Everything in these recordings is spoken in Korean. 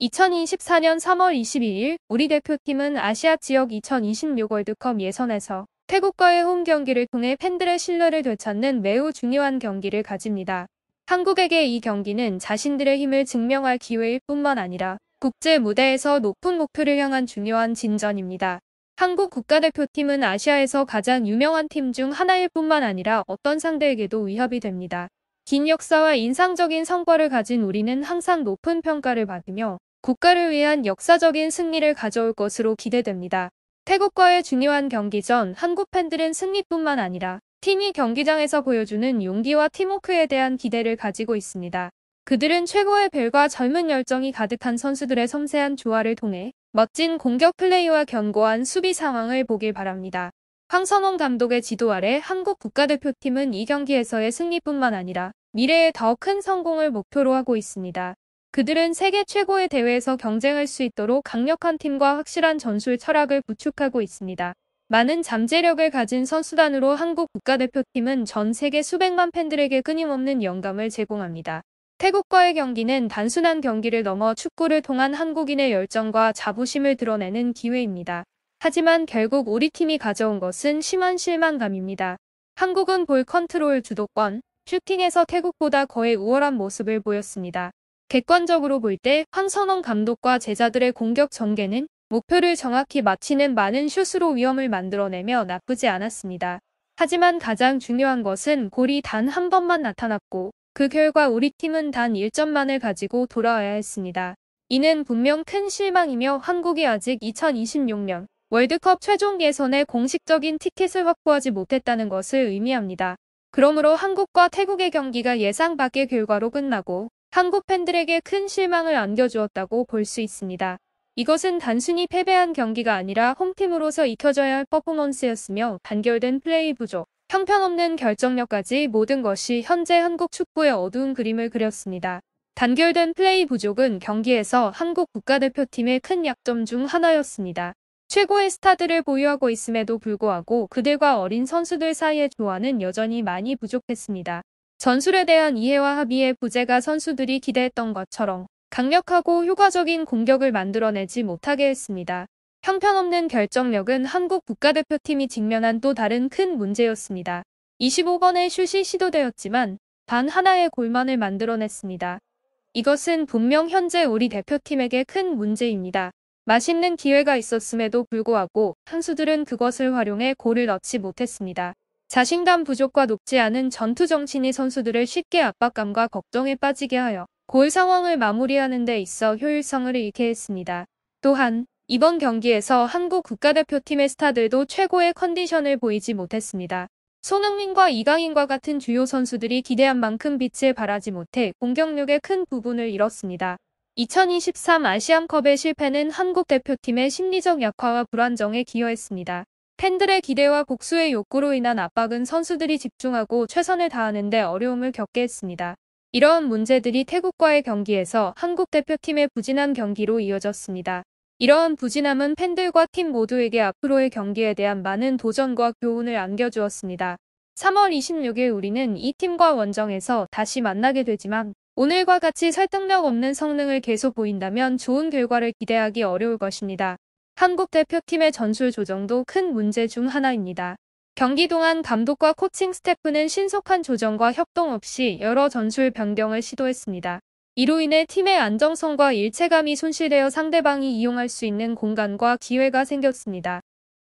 2024년 3월 22일 우리 대표팀은 아시아 지역 2026 월드컵 예선에서 태국과의 홈 경기를 통해 팬들의 신뢰를 되찾는 매우 중요한 경기를 가집니다. 한국에게 이 경기는 자신들의 힘을 증명할 기회일 뿐만 아니라 국제 무대에서 높은 목표를 향한 중요한 진전입니다. 한국 국가대표팀은 아시아에서 가장 유명한 팀 중 하나일 뿐만 아니라 어떤 상대에게도 위협이 됩니다. 긴 역사와 인상적인 성과를 가진 우리는 항상 높은 평가를 받으며 국가를 위한 역사적인 승리를 가져올 것으로 기대됩니다. 태국과의 중요한 경기 전 한국 팬들은 승리뿐만 아니라 팀이 경기장에서 보여주는 용기와 팀워크에 대한 기대를 가지고 있습니다. 그들은 최고의 벨과 젊은 열정이 가득한 선수들의 섬세한 조화를 통해 멋진 공격 플레이와 견고한 수비 상황을 보길 바랍니다. 황선홍 감독의 지도 아래 한국 국가대표팀은 이 경기에서의 승리뿐만 아니라 미래의 더 큰 성공을 목표로 하고 있습니다. 그들은 세계 최고의 대회에서 경쟁할 수 있도록 강력한 팀과 확실한 전술 철학을 구축하고 있습니다. 많은 잠재력을 가진 선수단으로 한국 국가대표팀은 전 세계 수백만 팬들에게 끊임없는 영감을 제공합니다. 태국과의 경기는 단순한 경기를 넘어 축구를 통한 한국인의 열정과 자부심을 드러내는 기회입니다. 하지만 결국 우리 팀이 가져온 것은 심한 실망감입니다. 한국은 볼 컨트롤 주도권, 슈팅에서 태국보다 거의 우월한 모습을 보였습니다. 객관적으로 볼 때 황선홍 감독과 제자들의 공격 전개는 목표를 정확히 맞히는 많은 슛으로 위험을 만들어내며 나쁘지 않았습니다. 하지만 가장 중요한 것은 골이 단 한 번만 나타났고 그 결과 우리 팀은 단 1점만을 가지고 돌아와야 했습니다. 이는 분명 큰 실망이며 한국이 아직 2026년 월드컵 최종 예선의 공식적인 티켓을 확보하지 못했다는 것을 의미합니다. 그러므로 한국과 태국의 경기가 예상 밖의 결과로 끝나고 한국 팬들에게 큰 실망을 안겨주었다고 볼 수 있습니다. 이것은 단순히 패배한 경기가 아니라 홈팀으로서 익혀져야 할 퍼포먼스였으며 단결된 플레이 부족, 형편없는 결정력까지 모든 것이 현재 한국 축구의 어두운 그림을 그렸습니다. 단결된 플레이 부족은 경기에서 한국 국가대표팀의 큰 약점 중 하나였습니다. 최고의 스타들을 보유하고 있음에도 불구하고 그들과 어린 선수들 사이의 조화는 여전히 많이 부족했습니다. 전술에 대한 이해와 합의의 부재가 선수들이 기대했던 것처럼 강력하고 효과적인 공격을 만들어내지 못하게 했습니다. 형편없는 결정력은 한국 국가대표팀이 직면한 또 다른 큰 문제였습니다. 25번의 슛이 시도되었지만 단 하나의 골만을 만들어냈습니다. 이것은 분명 현재 우리 대표팀에게 큰 문제입니다. 맛있는 기회가 있었음에도 불구하고 선수들은 그것을 활용해 골을 넣지 못했습니다. 자신감 부족과 높지 않은 전투 정신이 선수들을 쉽게 압박감과 걱정에 빠지게 하여 골 상황을 마무리하는 데 있어 효율성을 잃게 했습니다. 또한 이번 경기에서 한국 국가대표팀의 스타들도 최고의 컨디션을 보이지 못했습니다. 손흥민과 이강인과 같은 주요 선수들이 기대한 만큼 빛을 발하지 못해 공격력의 큰 부분을 잃었습니다. 2023 아시안컵의 실패는 한국 대표팀의 심리적 약화와 불안정에 기여했습니다. 팬들의 기대와 복수의 욕구로 인한 압박은 선수들이 집중하고 최선을 다하는 데 어려움을 겪게 했습니다. 이러한 문제들이 태국과의 경기에서 한국 대표팀의 부진한 경기로 이어졌습니다. 이러한 부진함은 팬들과 팀 모두에게 앞으로의 경기에 대한 많은 도전과 교훈을 안겨주었습니다. 3월 26일 우리는 이 팀과 원정에서 다시 만나게 되지만 오늘과 같이 설득력 없는 성능을 계속 보인다면 좋은 결과를 기대하기 어려울 것입니다. 한국 대표팀의 전술 조정도 큰 문제 중 하나입니다. 경기 동안 감독과 코칭 스태프는 신속한 조정과 협동 없이 여러 전술 변경을 시도했습니다. 이로 인해 팀의 안정성과 일체감이 손실되어 상대방이 이용할 수 있는 공간과 기회가 생겼습니다.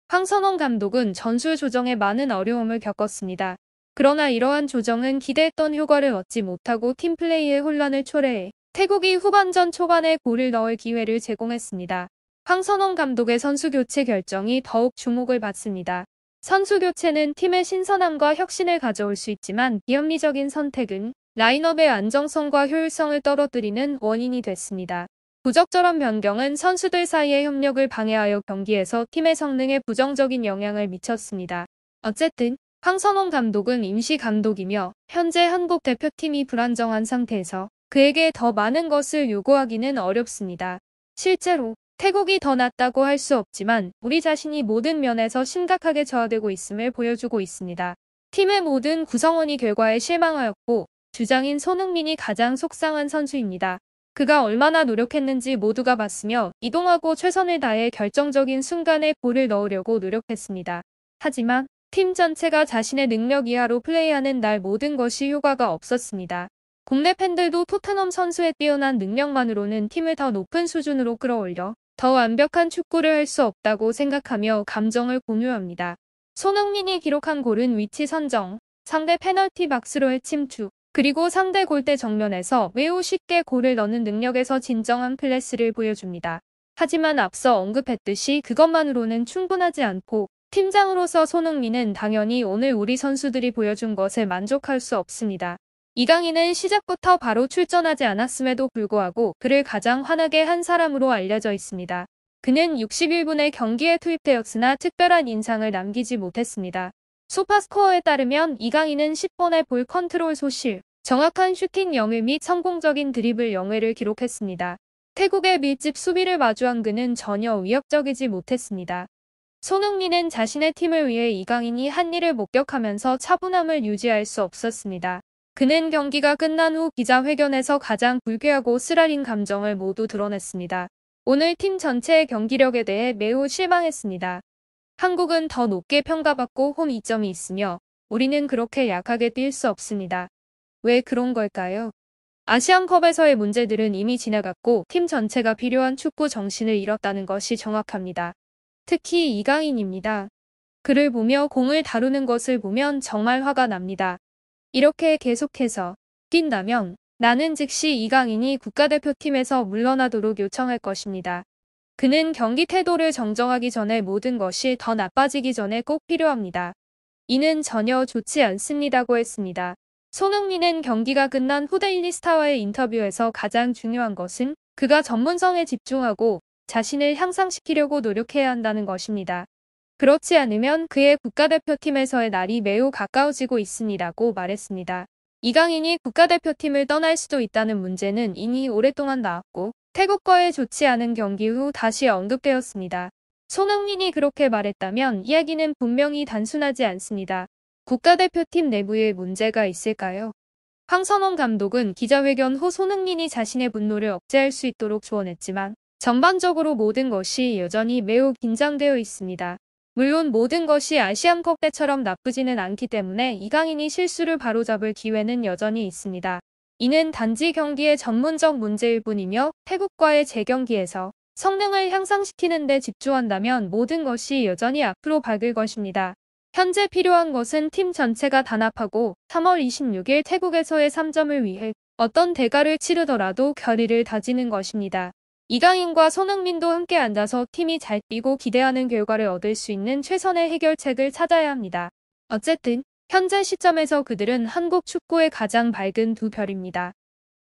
황선홍 감독은 전술 조정에 많은 어려움을 겪었습니다. 그러나 이러한 조정은 기대했던 효과를 얻지 못하고 팀 플레이의 혼란을 초래해 태국이 후반전 초반에 골을 넣을 기회를 제공했습니다. 황선홍 감독의 선수 교체 결정이 더욱 주목을 받습니다. 선수 교체는 팀의 신선함과 혁신을 가져올 수 있지만 비합리적인 선택은 라인업의 안정성과 효율성을 떨어뜨리는 원인이 됐습니다. 부적절한 변경은 선수들 사이의 협력을 방해하여 경기에서 팀의 성능에 부정적인 영향을 미쳤습니다. 어쨌든 황선홍 감독은 임시 감독이며 현재 한국 대표팀이 불안정한 상태에서 그에게 더 많은 것을 요구하기는 어렵습니다. 실제로 태국이 더 낫다고 할 수 없지만 우리 자신이 모든 면에서 심각하게 저하되고 있음을 보여주고 있습니다. 팀의 모든 구성원이 결과에 실망하였고 주장인 손흥민이 가장 속상한 선수입니다. 그가 얼마나 노력했는지 모두가 봤으며 이동하고 최선을 다해 결정적인 순간에 골을 넣으려고 노력했습니다. 하지만 팀 전체가 자신의 능력 이하로 플레이하는 날 모든 것이 효과가 없었습니다. 국내 팬들도 토트넘 선수의 뛰어난 능력만으로는 팀을 더 높은 수준으로 끌어올려 더 완벽한 축구를 할 수 없다고 생각하며 감정을 공유합니다. 손흥민이 기록한 골은 위치 선정, 상대 페널티 박스로의 침투, 그리고 상대 골대 정면에서 매우 쉽게 골을 넣는 능력에서 진정한 클래스를 보여줍니다. 하지만 앞서 언급했듯이 그것만으로는 충분하지 않고 팀장으로서 손흥민은 당연히 오늘 우리 선수들이 보여준 것에 만족할 수 없습니다. 이강인은 시작부터 바로 출전하지 않았음에도 불구하고 그를 가장 화나게 한 사람으로 알려져 있습니다. 그는 61분의 경기에 투입되었으나 특별한 인상을 남기지 못했습니다. 소파스코어에 따르면 이강인은 10번의 볼 컨트롤 소실, 정확한 슈팅 0회 및 성공적인 드리블 0회를 기록했습니다. 태국의 밀집 수비를 마주한 그는 전혀 위협적이지 못했습니다. 손흥민은 자신의 팀을 위해 이강인이 한 일을 목격하면서 차분함을 유지할 수 없었습니다. 그는 경기가 끝난 후 기자회견에서 가장 불쾌하고 쓰라린 감정을 모두 드러냈습니다. 오늘 팀 전체의 경기력에 대해 매우 실망했습니다. 한국은 더 높게 평가받고 홈 이점이 있으며 우리는 그렇게 약하게 뛸 수 없습니다. 왜 그런 걸까요? 아시안컵에서의 문제들은 이미 지나갔고 팀 전체가 필요한 축구 정신을 잃었다는 것이 정확합니다. 특히 이강인입니다. 그를 보며 공을 다루는 것을 보면 정말 화가 납니다. 이렇게 계속해서 뛴다면 나는 즉시 이강인이 국가대표팀에서 물러나도록 요청할 것입니다. 그는 경기 태도를 정정하기 전에 모든 것이 더 나빠지기 전에 꼭 필요합니다. 이는 전혀 좋지 않습니다고 했습니다. 손흥민은 경기가 끝난 후 데일리 스타와의 인터뷰에서 가장 중요한 것은 그가 전문성에 집중하고 자신을 향상시키려고 노력해야 한다는 것입니다. 그렇지 않으면 그의 국가대표팀에서의 날이 매우 가까워지고 있습니다고 말했습니다. 이강인이 국가대표팀을 떠날 수도 있다는 문제는 이미 오랫동안 나왔고 태국과의 좋지 않은 경기 후 다시 언급되었습니다. 손흥민이 그렇게 말했다면 이야기는 분명히 단순하지 않습니다. 국가대표팀 내부에 문제가 있을까요? 황선홍 감독은 기자회견 후 손흥민이 자신의 분노를 억제할 수 있도록 조언했지만 전반적으로 모든 것이 여전히 매우 긴장되어 있습니다. 물론 모든 것이 아시안컵 때처럼 나쁘지는 않기 때문에 이강인이 실수를 바로잡을 기회는 여전히 있습니다. 이는 단지 경기의 전문적 문제일 뿐이며 태국과의 재경기에서 성능을 향상시키는 데 집중한다면 모든 것이 여전히 앞으로 밝을 것입니다. 현재 필요한 것은 팀 전체가 단합하고 3월 26일 태국에서의 3점을 위해 어떤 대가를 치르더라도 결의를 다지는 것입니다. 이강인과 손흥민도 함께 앉아서 팀이 잘 뛰고 기대하는 결과를 얻을 수 있는 최선의 해결책을 찾아야 합니다. 어쨌든 현재 시점에서 그들은 한국 축구의 가장 밝은 두 별입니다.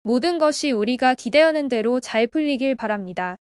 모든 것이 우리가 기대하는 대로 잘 풀리길 바랍니다.